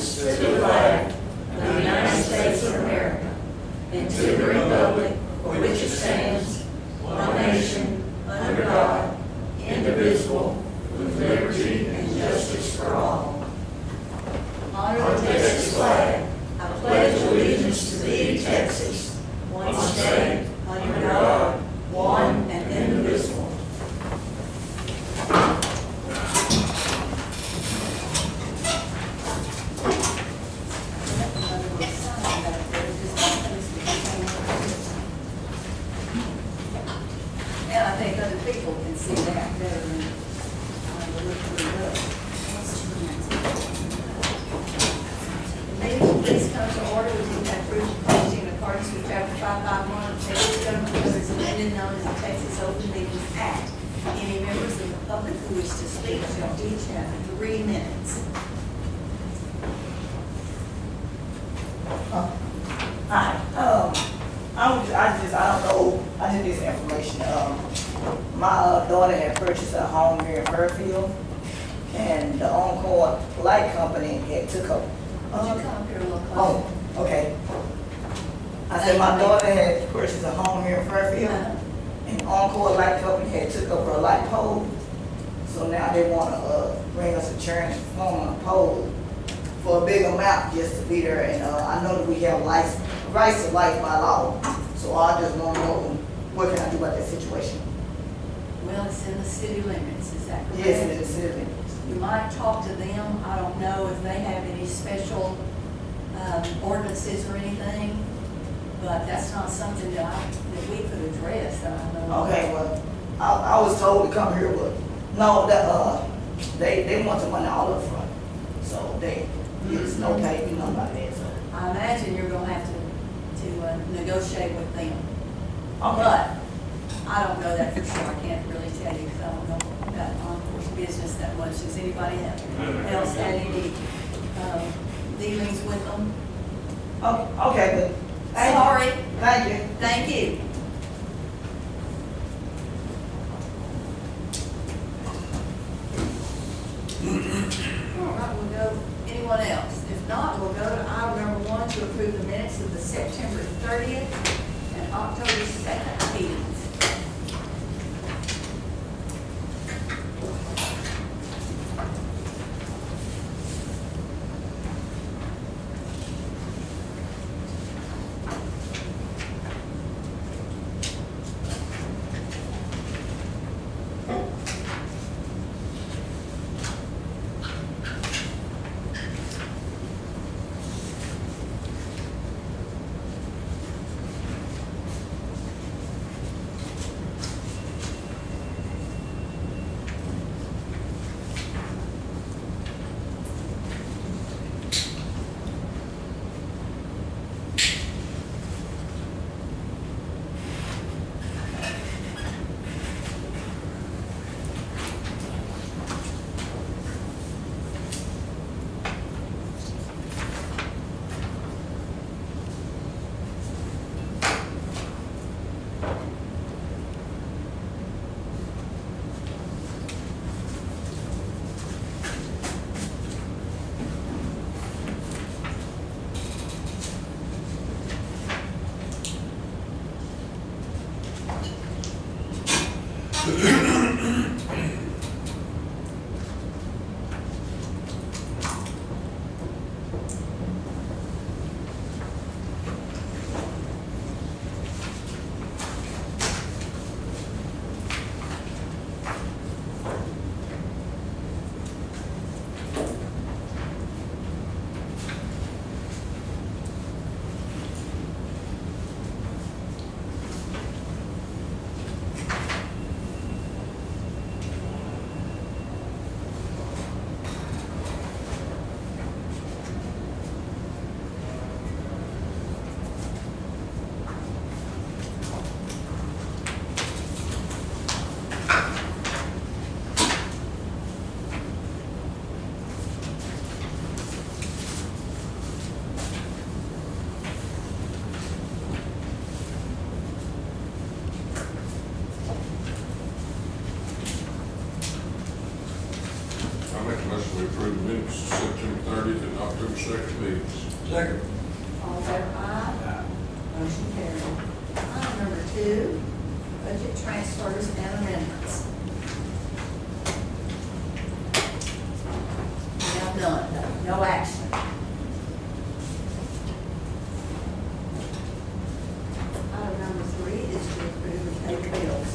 allegiance to the flag of the United States of America and to the republic for which it stands, one nation, under God, indivisible, with liberty and justice for all. Honor the Texas flag. I pledge allegiance to thee, Texas, one state, under God, one and indivisible. And I think other people can see that better than I look through it. Meeting please come to order. We do have proof of posting in accordance with Chapter 551 of the Texas Government Code as amended, known as the Texas Open Meetings Act. Any members of the public who wish to speak shall each have 3 minutes. Hi. I don't know. I just need some information. My daughter had purchased a home here in Fairfield, and the Encore Light Company had took up. Would you come up here a little closer? Oh, okay. I said my daughter had purchased a home here in Fairfield, and Encore Light Company had took up her light pole. So now they want to bring us a transformer pole for a big amount just to be there. And I know that we have rights to light by law. So I just want to know what can I do about that situation. Well, it's in the city limits, is that correct? Yes, it is city limits. You might talk to them. I don't know if they have any special ordinances or anything, but that's not something that we could address that I know of. Okay, well, I was told to come here, but no, that they want the money all up front. So there's no pay, nothing like that. So. I imagine you're going to have to negotiate with them. Okay. But I don't know that for sure. I can't really tell you because I don't know about Encore's business that much. Does anybody else had any dealings with them? Oh, okay, but Sorry. Thank you. Thank you. All right, we'll go. Anyone else? If not, we'll go to item number 1 to approve the minutes of the September 30th and October 2nd meetings. September 30th and October 2nd meetings. Second. All in favor, aye. Motion carried. Item number 2, budget transfers and amendments. We have none, no action. Item number 3 is to approve and pay the bills.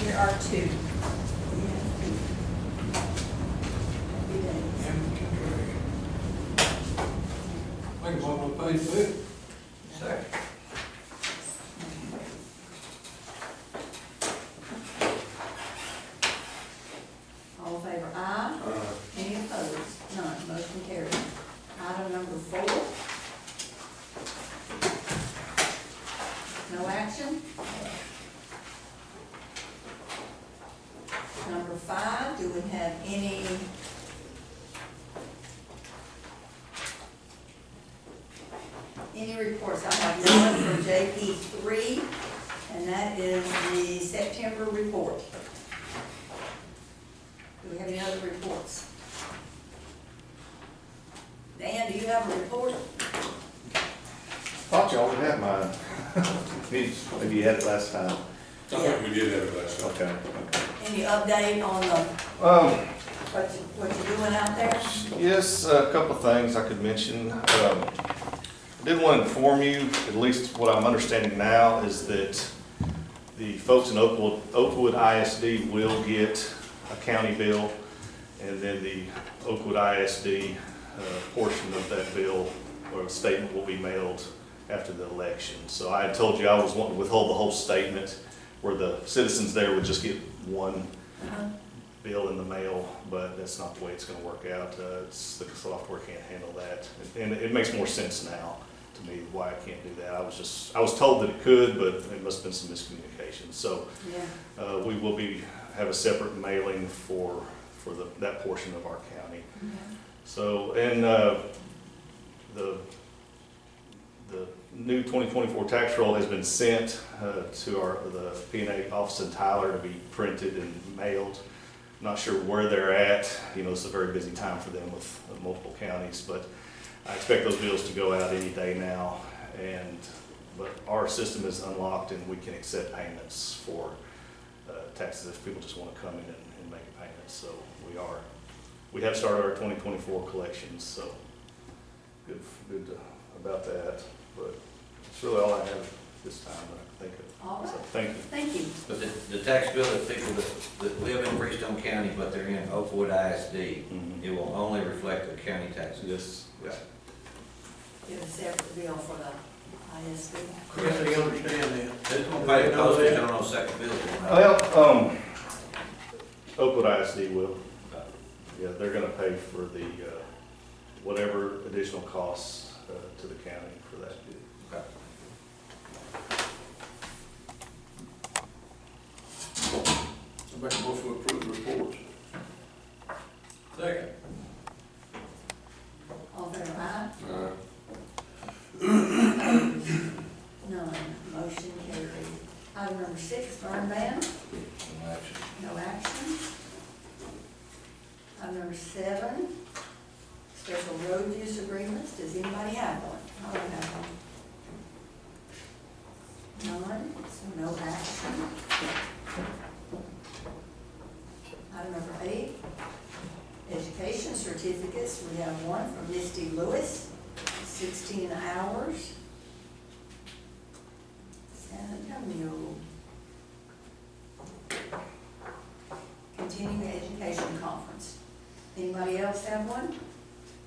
There are 2. Make a motion to pay the bill. Second. All in favor, aye. Any opposed? None. Motion carried. Item number 4. No action. Number 5, do we have any reports? I have one from JP3, and that is the September report. Do we have any other reports? Dan, do you have a report? Thought y'all would have mine. Maybe you had it last time. I think we did have it last time. Okay. Any update on the, what you're doing out there? Yes, a couple of things I could mention. I did want to inform you, at least what I'm understanding now, is that the folks in Oakwood ISD will get a county bill, and then the Oakwood ISD portion of that bill or statement will be mailed after the election. So I had told you I was wanting to withhold the whole statement, where the citizens there would just get one bill in the mail, but that's not the way it's going to work out. The software can't handle that, and it makes more sense now to me why I can't do that. I was told that it could, but there must have been some miscommunication. So Yeah. we will have a separate mailing for that portion of our county. So, and the new 2024 tax roll has been sent to the P&A office in Tyler to be printed and mailed. Not sure where they're at. You know, it's a very busy time for them with multiple counties, but I expect those bills to go out any day now. But our system is unlocked and we can accept payments for taxes if people just want to come in and make a payment. So we have started our 2024 collections, so good about that. But it's really all I have this time that I can think of. All right. So thank you. Thank you. But the tax bill that people that live in Freestone County, but they're in Oakwood ISD, it will only reflect the county taxes. Yes. Yeah. Get a separate bill for the ISD. Yes, they understand that. Who's gonna pay the postage on those second bills? Well, Oakwood ISD will. Yeah, they're gonna pay for the, whatever additional costs, to the county for that bill. Okay. I make a motion to approve the reports. Second. All in favor, aye. None. Motion carried. Item number 6, burn ban. No action. No action. Item number 7, special road use agreements. Does anybody have one? I don't have one. None, so no action. Item number 8, education certificates. We have one from Misty Lewis, 16 hours. San Antonio. Continuing Education Conference. Anybody else have one?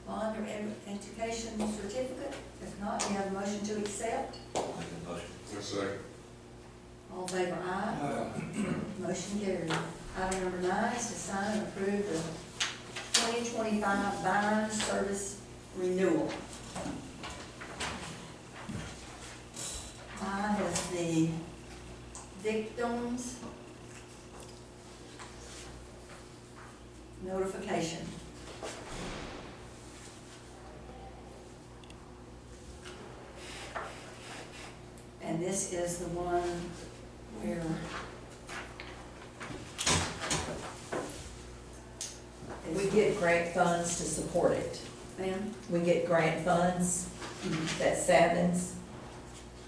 Bond or education certificate? If not, we have a motion to accept. Make a motion. That's second. All in favor, aye. Motion carried. Item number 9 is to sign and approve the 2025 bond service renewal. I have the victims notification. And this this is the one where We get grant funds to support it. ma'am? We get grant funds, that Savins,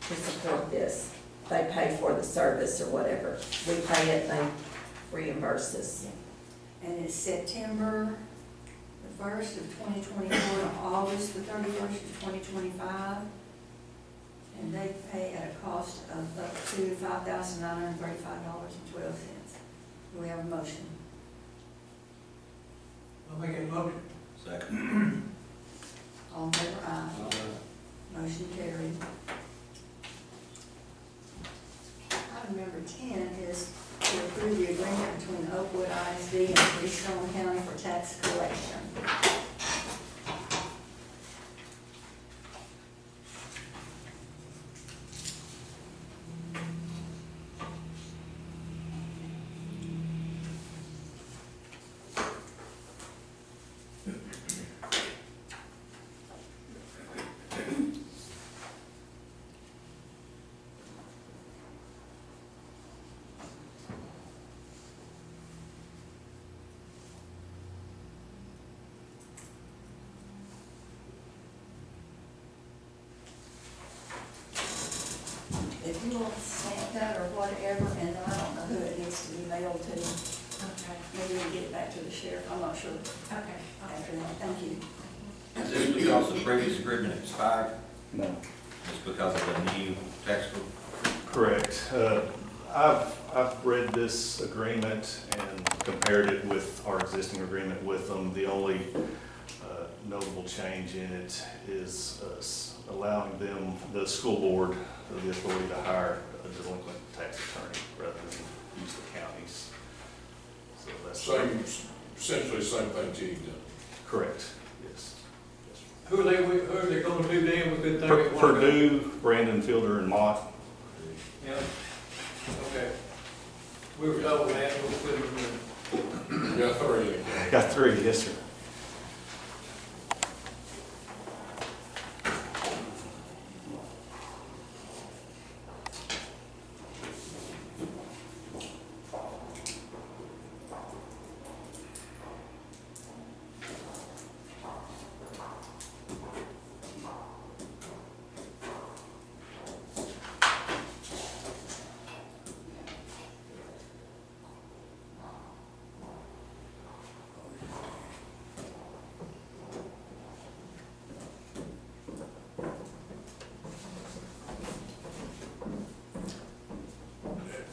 to support this. They pay for the service or whatever. We pay it, they reimburse us. And it's September the 1st of 2024 to August the 31st of 2025. And they pay at a cost of up to $5,935.12. Do we have a motion? I'll make a motion. Second. All in favor, aye. Motion carried. Item number 10 is to approve the agreement between Oakwood ISD and Freestone County for tax collection. If you want to stamp that or whatever, and I don't know who it needs to be mailed to, Okay. maybe we'll get it back to the sheriff, I'm not sure Okay. after that, thank you. Is this because the previous agreement expired? No. It's because of the new tax code? Correct. I've read this agreement and compared it with our existing agreement with them. The only notable change in it is allowing them, the school board, the authority to hire a delinquent tax attorney rather than use the counties. So that's. Same, essentially same thing Gene done. Correct, yes. Who are they gonna do then? We could think it one. Purdue, Brandon Fielder, and Mott. Yeah, okay. We were told that, we couldn't, You got three. Got three, yes, sir.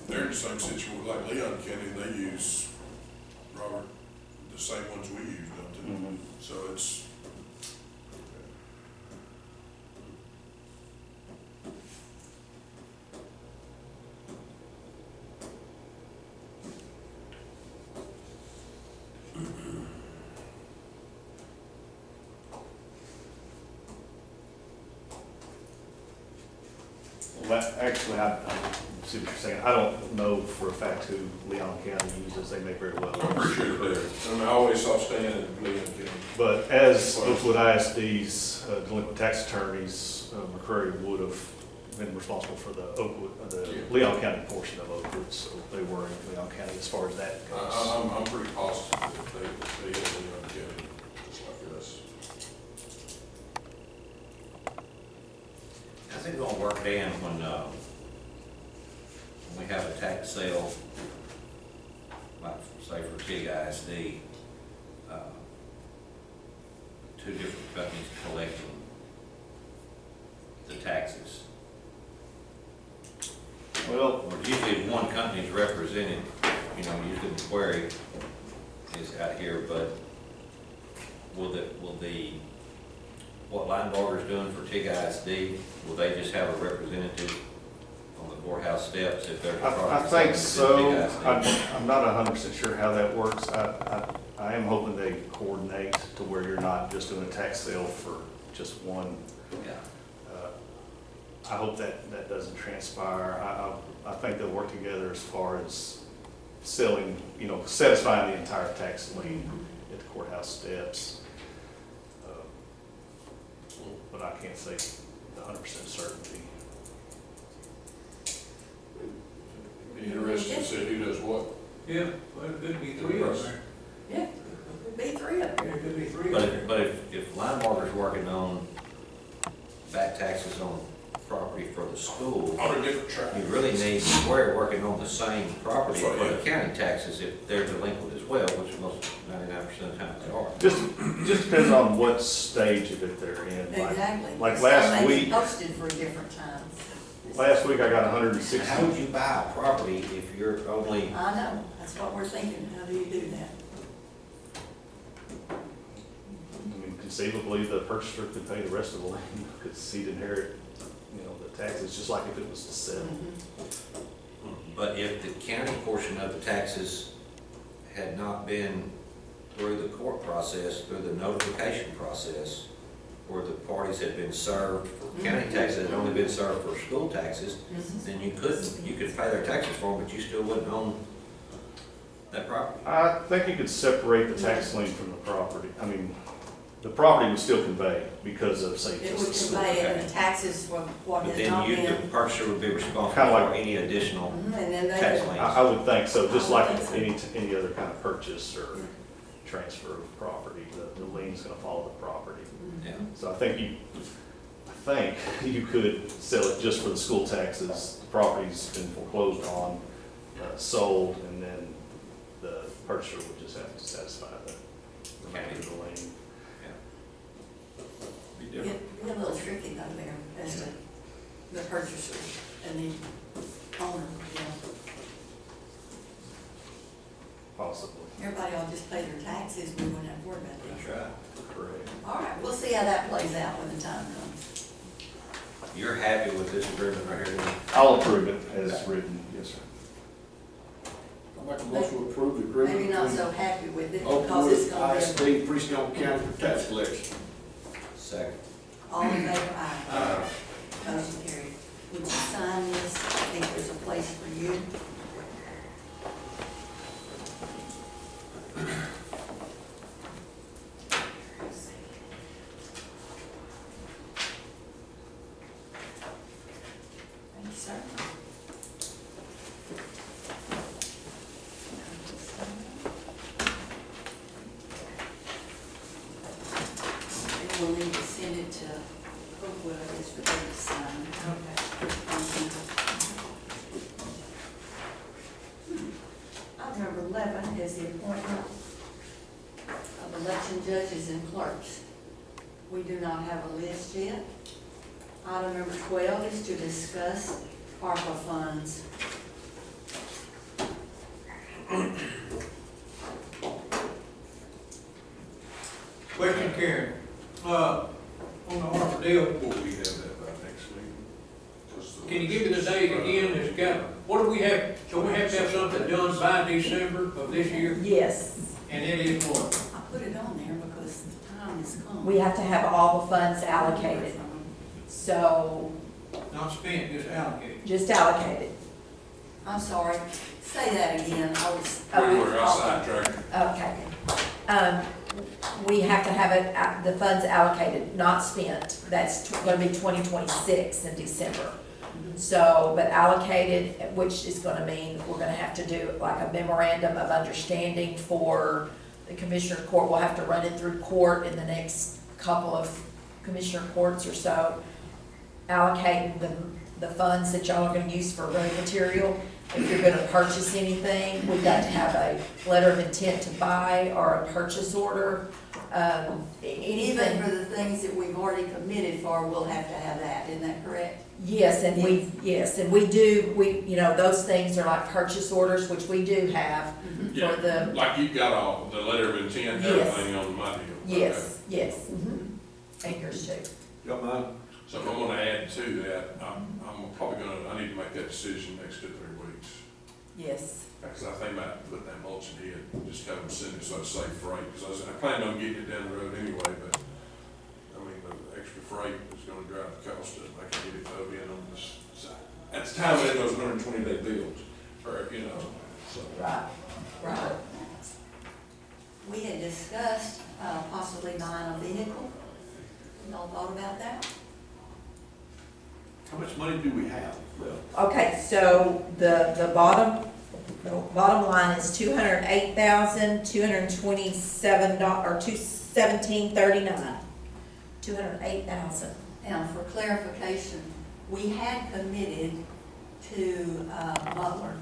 They're in the same situation, like Leon County, they use, Robert, the same ones we use, don't they? Mhm. So it's, Well, actually, I see what you're saying. I don't know for a fact who Leon County uses. They may very well. I'm pretty sure it is. I mean, I always saw Stan in Leon County. But as Oakwood ISD's delinquent tax attorneys, McCurry would have been responsible for the Oakwood, the Yeah. Leon County portion of Oakwood, so they were in Leon County as far as that goes. I'm pretty positive that they hit Leon County, just like us. How's it gonna work, Dan, when we have a tax sale, like, say for TIG ISD, two different companies collecting the taxes? Well, Or usually one company's represented, you know, usually the query is out here, but will what Linebarger's doing for TIG ISD, will they just have a representative on the courthouse steps if they're? I think so. TIG ISD? I'm not 100% sure how that works. I am hoping they coordinate to where you're not just doing a tax sale for just one. Yeah. I hope that doesn't transpire. I think they'll work together as far as selling, satisfying the entire tax lien at the courthouse steps. But I can't say 100% certainty. Yeah, well, it could be three of them Yeah, could be three of there. them. Yeah, it could be three But of them. if Linebarger's working on back taxes on property for the school, On a different track. you really need, we're working on the same property That's for right, the county taxes if they're delinquent as well, which most 99% of the time they are. Just depends on what stage of it they're in. Exactly. Like Some last may be week, Posted for different times. last week I got How would 160. you buy a property if you're only, I know, that's what we're thinking, how do you do that? I mean, conceivably, the purchaser could pay the rest of the land, because he'd inherit, the taxes, just like if it was to sell. but if the county portion of the taxes had not been through the court process, through the notification process, where the parties had been served for county taxes, had only been served for school taxes, then you could pay their taxes for them, but you still wouldn't own that property. I think you could separate the tax lien from the property. I mean, the property would still convey because of, say, It just would the school. convey it, and the taxes from what But has not then you, the been. purchaser would be responsible Kinda like- for any additional And then they tax could, liens. I would think so, just like I would think any other kind of purchase or transfer of property, the lien's gonna follow the property. Yeah. So I think you could sell it just for the school taxes, the property's been foreclosed on, sold, and then the purchaser would just have to satisfy the remainder of the lien. Be Be different. a little tricky though there, as to the purchaser and the owner, Possibly. Everybody will just pay their taxes, we wouldn't have to worry about That's that. right. Correct. All right, we'll see how that plays out when the time comes. You're happy with this agreement right here? then? I'll approve it as written, yes, sir. I make a motion to approve the agreement Maybe not between so happy with it because it's Oakwood gonna be, ISD, Freestone County for tax collection. Second. all in favor, aye. Motion carried. Would you sign this? I think there's a place for you. Thank you, sir. And we'll need to send it to Oakwood, I guess, for them to sign. Item number 11 is the appointment of election judges and clerks. We do not have a list yet. Item number 12 is to discuss ARPA funds. Question, Karen, on the Harper deal, Will we have that by next week? can you give me the date again, it's got, what do we have, so we have to have something done by December of this year, Yes, and it is what? I put it on there because the time has come. we have to have all the funds allocated, so Not spent, just allocated. just allocated. I'm sorry, say that again, I was. Where I sidetracked. Okay. We have to have it, the funds allocated, not spent. That's gonna be 2026 in December. So, but allocated, which is gonna mean we're gonna have to do like a memorandum of understanding for the commissioner court. We'll have to run it through court in the next couple of commissioner courts or so. Allocating the funds that y'all are gonna use for road material. If you're gonna purchase anything, we've got to have a letter of intent to buy or a purchase order. Even Anything, for the things that we've already committed for, we'll have to have that, isn't that correct? yes, and we do, those things are like purchase orders, which we do have Yeah, for the, like you got all, the letter of intent, Yes. everything on my deal. yes, yes. And yours too. Got mine? Okay. So if I'm gonna add to that, I'm probably I need to make that decision next 2 or 3 weeks. Yes. Because I think about putting that mulch in here, just have them send it so it's safe freight, because I planned on getting it down the road anyway, but, I mean, the extra freight is gonna drive the cost up, I can get it towed in on this side. At the time, I had those 120-day bills, or, so. Right, right. We had discussed possibly buying a vehicle. Y'all thought about that? How much money do we have left? Okay, so the bottom The bottom line is $208,227, or $217.39. $208,000. Now, for clarification, we had committed to Butler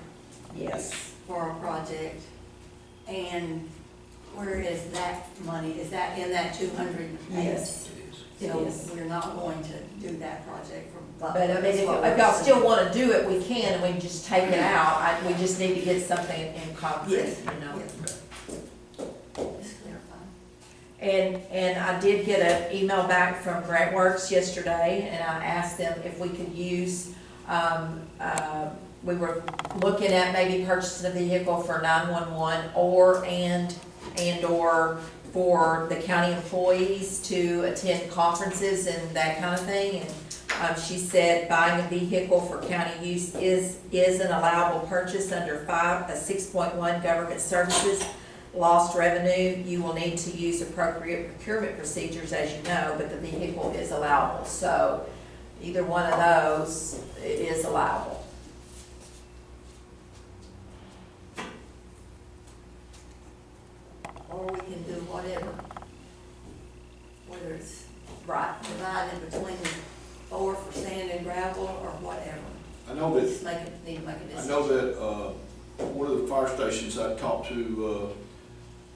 Yes. for a project, and where is that money? Is that in that 208? Yes. It So is. we're not going to do that project for But Butler. I mean, That's if what if we're y'all saying. still wanna do it, we can, and we can just take it out. We just need to get something in concrete, Yes, you know? yes. Just clarify. And I did get an email back from GrantWorks yesterday, and I asked them if we could use, we were looking at maybe purchasing a vehicle for 911 or for the county employees to attend conferences and that kind of thing. And she said buying a vehicle for county use is an allowable purchase under 6.1 government services. Lost revenue, you will need to use appropriate procurement procedures, as you know, but the vehicle is allowable. So either one of those, it is allowable. Or we can do whatever. Whether it's Right. divided between 4 for sand and gravel or whatever. I know that, Just need to make a I decision. know that, one of the fire stations I talked to,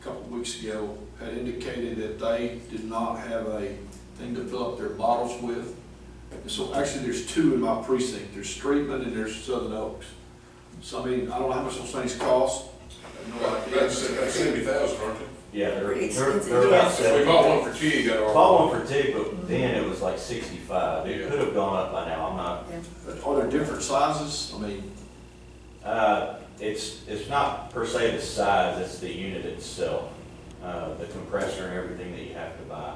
a couple of weeks ago had indicated that they did not have a thing to fill up their bottles with. And so actually, there's two in my precinct. There's Streetman and there's Southern Oaks. So I mean, I don't know how much those things cost. I have no idea. That's 70,000, aren't they? Yeah, Pretty they're expensive, about yes. We 70. bought one for T, got our. Bought one for two, but then it was like 65. It Yeah. could have gone up by now, I'm not, But are there different sizes? I mean, it's not per se the size, it's the unit itself. The compressor and everything that you have to buy.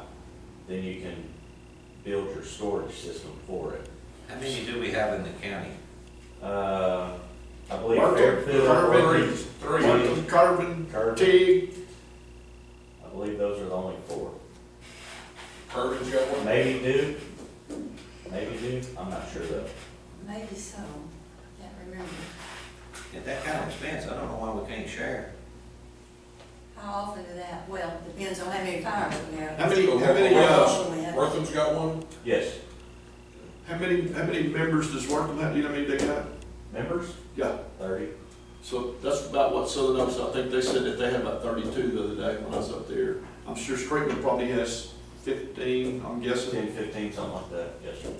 Then you can build your storage system for it. How many do we have in the county? I believe Markham, Fairfield, Carbon, Three. Markham, Carbon, Carbon. Teague. I believe those are the only four. Kirby's got one. Maybe Duke, I'm not sure though. Maybe so. Can't remember. At that kind of expense, I don't know why we can't share. How often do that? Well, depends on how many fires we have. How many, Wortham's got one. Yes, how many members does Wortham have? Do you know how many they got? members, Yeah, 30. so that's about what Southern Oaks, I think they said that they had about 32 the other day when I was up there. I'm sure Streetman probably has 15, I'm guessing. 10, 15, something like that, yes, sir.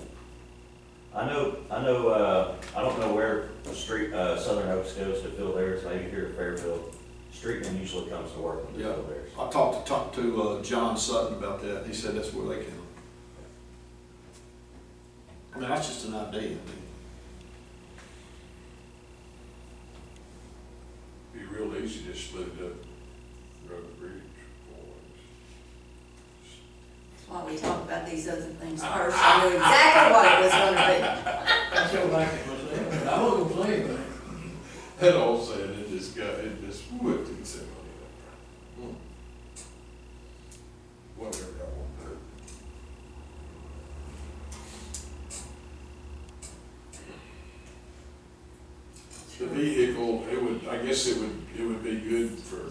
I don't know where Southern Oaks goes to fill theirs, maybe here at Fairfield. Streetman usually comes to work when they Yeah. fill theirs. I talked to John Sutton about that, he said that's where they can. I mean, that's just an idea, I mean. Be real easy to split it up, road and bridge. That's why we talk about these other things first. I knew exactly what it was gonna That's your like it was there. I wasn't gonna say anything. That all said, it just whipped it, said, whatever I want to do. The vehicle, I guess it would be good for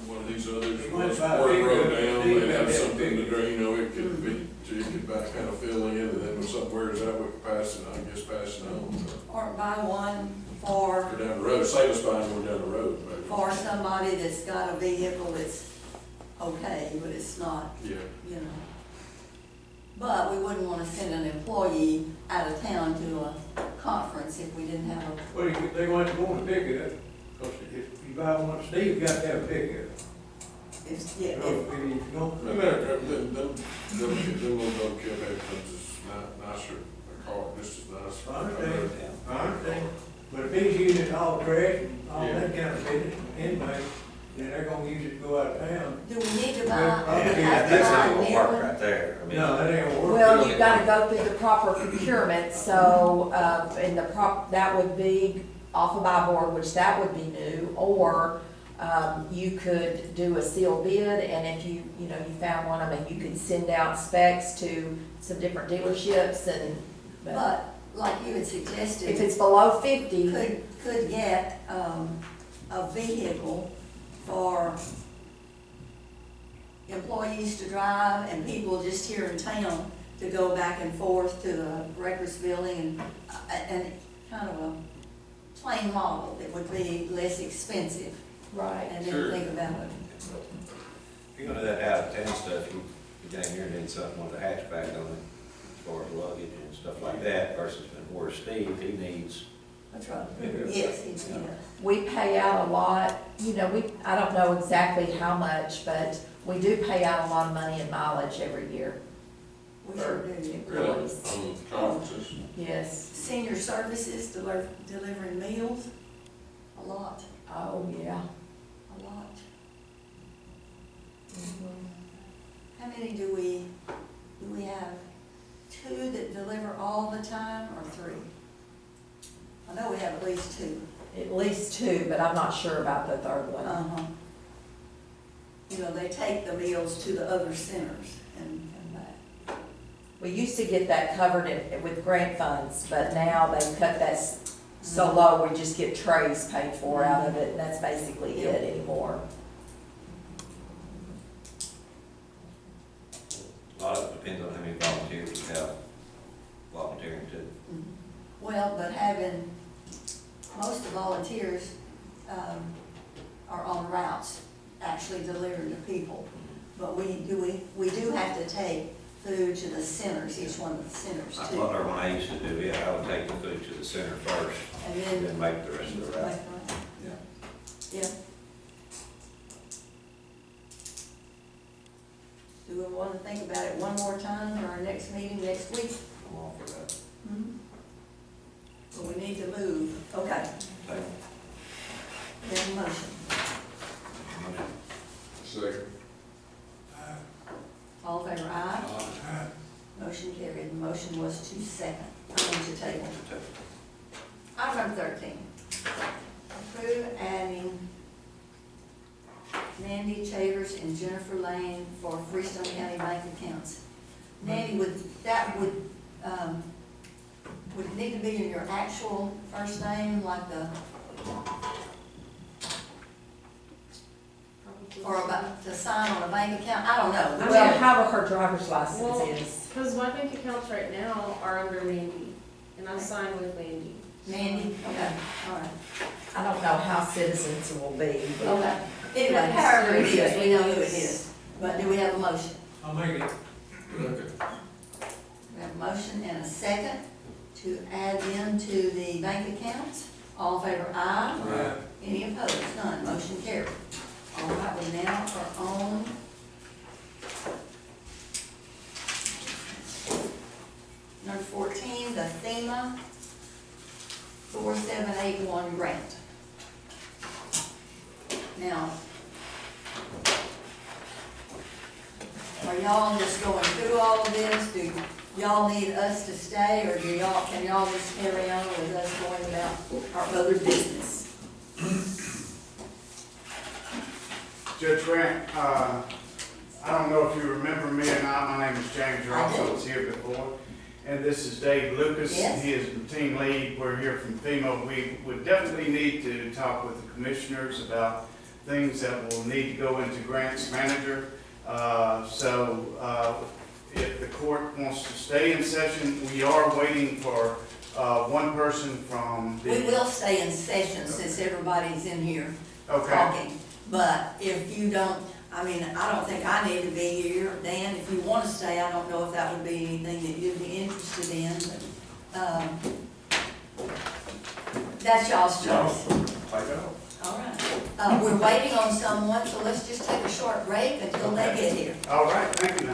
one of these others. You might buy a Work big road one, down, big they have one, something big to drain, it could be, so you could back kind of fill in, and then when something wears out, we can pass it, I guess, pass it on. or buy one for, Or down the road, save us buying one down the road, maybe. for somebody that's got a vehicle that's okay, but it's not, Yeah. you know. But we wouldn't wanna send an employee out of town to a conference if we didn't have a, Well, they want to go and pick it up, because if you buy one, Steve, you got to have a pickup. if, So yeah, if you don't, No matter, them little dog kill headphones is nicer, a car, just as nice. I understand. I understand, but if he's using all trash and all Yeah. that kind of business, anyway, then they're gonna use it to go out of town. do we need to buy? Yeah, That's not buy a gonna new work one? right there. I mean, No, that ain't gonna work. Well, you've gotta go through the proper procurement, so, and that would be off of buy board, which that would be new, or, you could do a sealed bid, and if you found one, I mean, you could send out specs to some different dealerships and, But like you had suggested. If it's below 50, Could get, a vehicle for employees to drive and people just here in town to go back and forth to the records building and kind of a plain model that would be less expensive. right. And then Sure. think about it. If you're gonna do that out of town stuff, you down here need something with a hatchback on it, as far as luggage and stuff like that, versus where Steve, he needs. That's right. Yes, he does. We pay out a lot, you know, I don't know exactly how much, but we do pay out a lot of money in mileage every year. We sure do. Employees. On conferences. Yes. Senior services, delivering meals, a lot, Oh, yeah. a lot. How many do we have? 2 that deliver all the time, or 3? I know we have at least 2. At least 2, but I'm not sure about the third one. Uh-huh. You know, they take the meals to the other centers and back. We used to get that covered with grant funds, but now they've cut that so low, we just get trays paid for out of it, and that's basically it anymore. A lot of it depends on how many volunteers you have volunteering too. Well, but having, most of the volunteers, are on routes, actually delivering to people. But we do have to take food to the centers, each one of the centers That's too. what when I used to do, yeah, I would take the food to the center first, And and then. then make the rest of the route. Yeah. Do we want to think about it one more time for our next meeting next week? I'm all for that. But we need to move. Okay, Take we have a motion. motion. Second. All in favor, aye? Motion carried. The motion was to second, to table. Item number 13. Approve adding Nandy Chavers and Jennifer Lane for Freestone County bank accounts. Nandy, would it need to be in your actual first name, like or about to sign on a bank account? I don't know. Well, however her driver's license Well, is. because my bank accounts right now are under Mandy, and I signed with Mandy. Mandy, okay, all right. I don't know how citizens will be, but Okay. Anyway, however it is, we know who it is. But do we have a motion? I'll make it. Okay. We have a motion and a second to add them to the bank accounts. All in favor, aye? Aye. Any opposed? None. Motion carried. All right, we now are on number 14, the FEMA 4781 grant. Now, are y'all just going through all of this? Do y'all need us to stay, or can y'all just carry on with us going about our other business? Judge Grant, I don't know if you remember me or not. My name is James Ross. I was here before. And this is Dave Lucas. Yes. He is the team lead. We're here from FEMA. We would definitely need to talk with the commissioners about things that will need to go into grants manager. If the court wants to stay in session, we are waiting for one person from the... We will stay in session since everybody's in here Okay. talking. But if you don't, I don't think I need to be here. Dan, if you want to stay, I don't know if that would be anything that you'd be interested in, but, that's y'all's choice. Take it off. All right. We're waiting on someone, so let's just take a short break until they get here. All right, thank you.